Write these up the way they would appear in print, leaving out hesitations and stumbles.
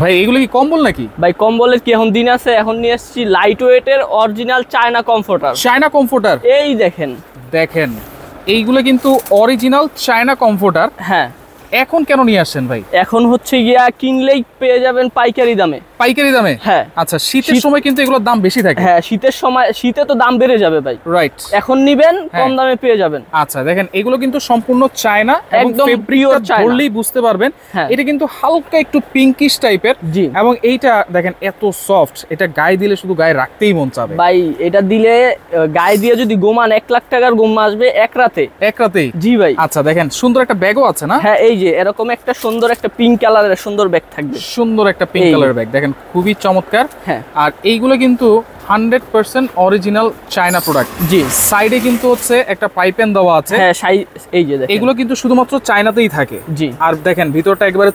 ভাই এগুলো কি কম্বল নাকি? ভাই কম্বলের কি এখন দিন আছে, এখন নিয়ে এসেছি লাইট ওয়েটের original China comforter. China comforter, এই দেখেন দেখেন এইগুলো কিন্তু অরিজিনাল চায়না কমফোর্টার। হ্যাঁ, এখন কেন নিয়ে আসছেন ভাই? এখন হচ্ছে গিয়া কিনলেই পেয়ে যাবেন পাইকারি দামে। পাইকারি দামে? হ্যাঁ। আচ্ছা, শীতের সময় কিন্তু এগুলোর দাম বেশি থাকে। হ্যাঁ, শীতের সময়, শীতে তো দাম বেড়ে যাবে ভাই। রাইট, এখন নিবেন কম দামে পেয়ে যাবেন। আচ্ছা দেখেন এগুলো কিন্তু সম্পূর্ণ চায়না, একদম পিওর চায়না, ধরলেই বুঝতে পারবেন। এটা কিন্তু হালকা একটু পিঙ্কিশ টাইপের। জি। এবং এইটা দেখেন এত সফট, এটা গায়ে দিলে শুধু গায়ে রাখতেই মন চাবে ভাই। এটা দিলে গায়ে দিয়ে যদি ঘুমান 1 লাখ টাকার ঘুম আসবে এক রাতে। এক রাতেই? জি ভাই। আচ্ছা দেখেন সুন্দর একটা ব্যাগও আছে না? হ্যাঁ, এই যে এরকম একটা সুন্দর একটা পিঙ্ক কালারের সুন্দর ব্যাগ থাকবে। সুন্দর একটা পিঙ্ক কালারের ব্যাগ দেখেন, খুবই চমৎকার। হ্যাঁ। আর এইগুলো কিন্তু 100% অরিজিনাল চায়না প্রোডাক্ট। জি। সাইডে কিন্তু হচ্ছে একটা পাইপেন দেওয়া আছে। হ্যাঁ, এই যে দেখেন এগুলো কিন্তু শুধুমাত্র চায়নাতেই থাকে। জি। আর দেখেন ভিতরটা একবারে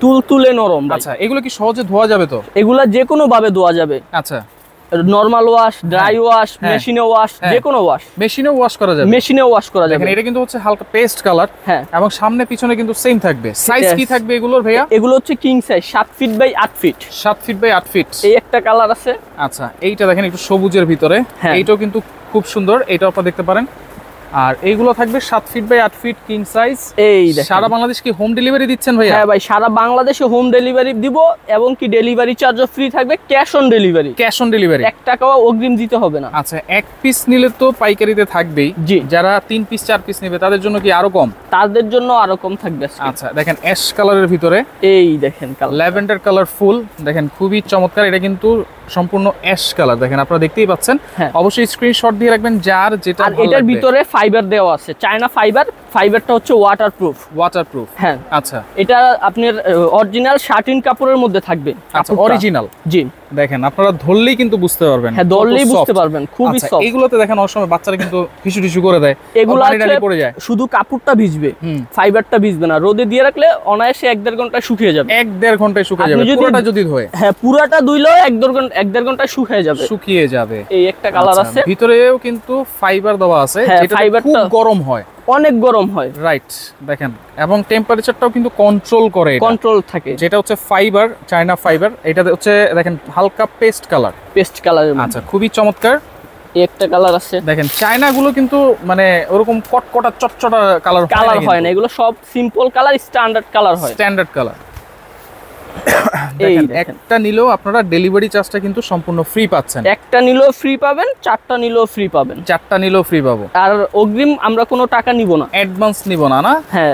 তুলতুলে নরম। আচ্ছা, এগুলো কি সহজে ধোয়া যাবে তো? এগুলা যে কোনো ভাবে ধোয়া যাবে। আচ্ছা, নরমাল ওয়াশ, ড্রাই ওয়াশ, মেশিনে ওয়াশ, যে কোনো ওয়াশ। মেশিনেও ওয়াশ করা যাবে? মেশিনে ওয়াশ করা যাবে। দেখেন এটা কিন্তু হচ্ছে হালকা পেস্ট কালার। হ্যাঁ। এবং সামনে পিছনে কিন্তু সেম থাকবে। সাইজ কি থাকবে এগুলোর ভাইয়া? এগুলো হচ্ছে king size, 7 feet by 8 feet. 7 feet by 8 feet. এই একটা কালার আছে। আচ্ছা, এইটা দেখেন একটু সবুজের ভিতরে। এইটাও কিন্তু খুব সুন্দর, এটাও আপনারা দেখতে পারেন। আর এইগুলো থাকবে 7 feet by 8 feet king size. এই দেখেন সারা বাংলাদেশ কি হোম ডেলিভারি দিচ্ছেন ভাইয়া? হ্যাঁ ভাই, সারা বাংলাদেশে হোম ডেলিভারি দিব, এবং কি ডেলিভারি চার্জও ফ্রি থাকবে। Cash on delivery. Cash on delivery, 1 টাকাও অগ্রিম দিতে হবে না। আচ্ছা, 1 পিস নিলে তো পাইকারিতে থাকবেই। জি। যারা 3 পিস 4 পিস নেবে তাদের জন্য কি আরো কম? তাদের জন্য আরো কম থাকবে। আচ্ছা দেখেন অ্যাশ কালারের ভিতরে, এই দেখেন কালার, ল্যাভেন্ডার কালার ফুল, দেখেন খুবই চমৎকার। এটা কিন্তু সম্পূর্ণ অ্যাশ কালার, দেখেন আপনারা দেখতেই পাচ্ছেন। অবশ্যই স্ক্রিনশট দিয়ে রাখবেন যার যেটা ভালো লাগবে। আর এটার ভিতরে ফাইবার দেওয়া আছে, চায়না ফাইবার। ফাইবারটা হচ্ছে ওয়াটারপ্রুফ। ওয়াটারপ্রুফ? হ্যাঁ। আচ্ছা, এটা আপনার অরিজিনাল শার্টিন কাপড়ের মধ্যে থাকবে। আচ্ছা, অরিজিনাল। জি। দেখেন আপনারা ধরলেই কিন্তু বুঝতে পারবেন। হ্যাঁ, ধরলেই বুঝতে পারবেন, খুবই সফট। এইগুলোতে দেখেন অনেক সময় বাচ্চারা কিন্তু টিস্যু টিস্যু করে দেয়, এগুলো পড়ে যায়। শুধু কাপড়টা ভিজবে, ফাইবারটা ভিজবে না। রোদে দিয়ে রাখলে অনায়াসে 1-1.5 ঘন্টায় শুকিয়ে যাবে। 1-1.5 ঘন্টায় শুকিয়ে যাবে পুরোটা যদি ধোয়। হ্যাঁ, পুরোটা ধুইলেও 1-1.5 ঘন্টায় শুকিয়ে যাবে। এই একটা কালার আছে। ভিতরেও কিন্তু ফাইবার দেওয়া আছে, যেটা খুব গরম হয়, অনেক গরম হয়। রাইট, দেখেন এবং টেম্পারেচারটাও কিন্তু কন্ট্রোল থাকে। যেটা হচ্ছে ফাইবার, চায়না ফাইবার। এটা হচ্ছে দেখেন হালকা পেস্ট কালার। আচ্ছা, খুবই চমৎকার। একটা কালার আছে দেখেন চায়না গুলো কিন্তু মানে ওরকম কটকটা চটচটা কালার হয় না, এগুলো সব সিম্পল কালার, স্ট্যান্ডার্ড কালার হয়। একটা নিলেও আপনারা ডেলিভারি চার্জটা কিন্তু সম্পূর্ণ ফ্রি পাচ্ছেন। একটা নিলেও ফ্রি পাবেন, 4টা নিলেও ফ্রি পাবেন। 4টা নিলেও ফ্রি পাবো। আর অগ্রিম আমরা কোনো টাকা নিব না, অ্যাডভান্স নিব না। না, হ্যাঁ,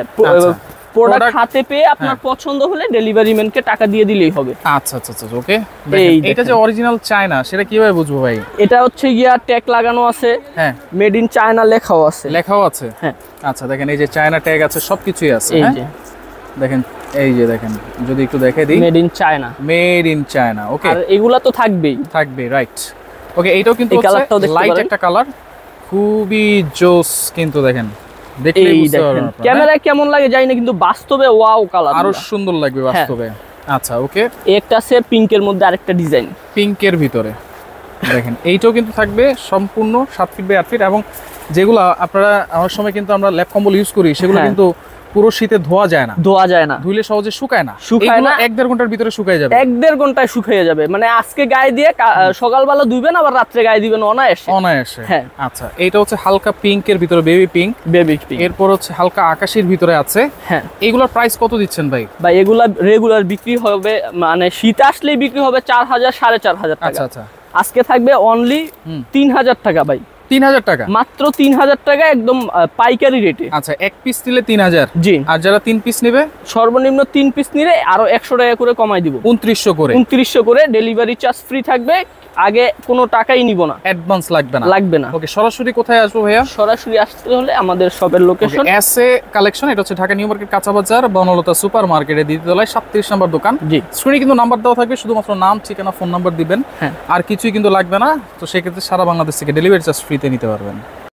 প্রোডাক্ট হাতে পেয়ে আপনার পছন্দ হলে ডেলিভারি ম্যানকে টাকা দিয়ে দিলেই হবে। আচ্ছা আচ্ছা আচ্ছা, ওকে। এটা যে অরিজিনাল চায়না সেটা কিভাবে বুঝবো ভাই? এটা হচ্ছে গিয়া ট্যাগ লাগানো আছে। হ্যাঁ, মেড ইন চায়না লেখাও আছে। হ্যাঁ। আচ্ছা দেখেন এই যে চায়না ট্যাগ আছে, সবকিছুই আছে। হ্যাঁ, দেখেন এই যে দেখেন, যদি একটু দেখে দিই, মেড ইন চায়না। ওকে, আর এগুলা তো থাকবে, রাইট। ওকে, এইটাও কিন্তু লাইট একটা কালার, খুবই জোস কিন্তু। দেখেন দেখলেই বুঝতে পারবেন ক্যামেরায় কেমন লাগে জানি না, কিন্তু বাস্তবে ওয়াও কালার, আরো সুন্দর লাগবে বাস্তবে। আচ্ছা, ওকে। একটা আছে পিঙ্কের মধ্যে, আরেকটা ডিজাইন পিঙ্কের ভিতরে। দেখেন এইটাও কিন্তু থাকবে সম্পূর্ণ 7 ফিট বাই 8 ফিট। এবং যেগুলো আপনারা আমার সময় কিন্তু আমরা ল্যাপ কম্বল ইউজ করি, সেগুলো কিন্তু পুরো শীতে ধোয়া যায় না, ধুইলে সহজে শুকায় না। 1-1.5 ঘন্টার ভিতরে শুকায় যাবে, 1-1.5 ঘন্টায় শুকিয়ে যাবে। মানে আজকে গায়ে দিয়ে সকালবেলা ধুইবেন, আবার রাত্রে গায়ে দিবেন অনায়াসে। হ্যাঁ। আচ্ছা, এইটা হচ্ছে হালকা পিঙ্কের ভিতরে, বেবি পিঙ্ক। এরপর হচ্ছে হালকা আকাশির ভিতরে আছে। হ্যাঁ, এগুলোর প্রাইস কত দিচ্ছেন ভাই? এগুলা রেগুলার বিক্রি হবে, মানে শীত আসলেই বিক্রি হবে 4000 4500 টাকা। আচ্ছা, আজকে থাকবে অনলি 3000 টাকা ভাই। 3000 টাকা, মাত্র 3000 টাকা, একদম পাইকারি রেটে। আচ্ছা, 1 পিস নিলে 3000। জি। আর যারা 3 পিস নেবে, সর্বনিম্ন 3 পিস নিলে আরো 100 টাকা করে কমাই দিব, 2900 করে। ডেলিভারি চার্জ ফ্রি থাকবে। আগে কোনো টাকাই নিব না, অ্যাডভান্স লাগবে না। ওকে, সরাসরি কোথায় আসবো ভাইয়া? সরাসরি আসতে হলে আমাদের শপের লোকেশন এসএ কালেকশন, এটা হচ্ছে ঢাকা নিউ মার্কেট কাঁচা বাজার, বনলতা সুপার মার্কেটের দ্বিতীয় তলায় 37 নম্বর দোকান। জি। স্ক্রিনে কিন্তু নাম্বার দেওয়া থাকবে, শুধুমাত্র নাম, ঠিকানা, ফোন নাম্বার দিবেন। আর কিছুই কিন্তু লাগবে না। তো সেক্ষেত্রে সারা বাংলাদেশ থেকে ডেলিভারি চার্জ ফ্রিতে নিতে পারবেন।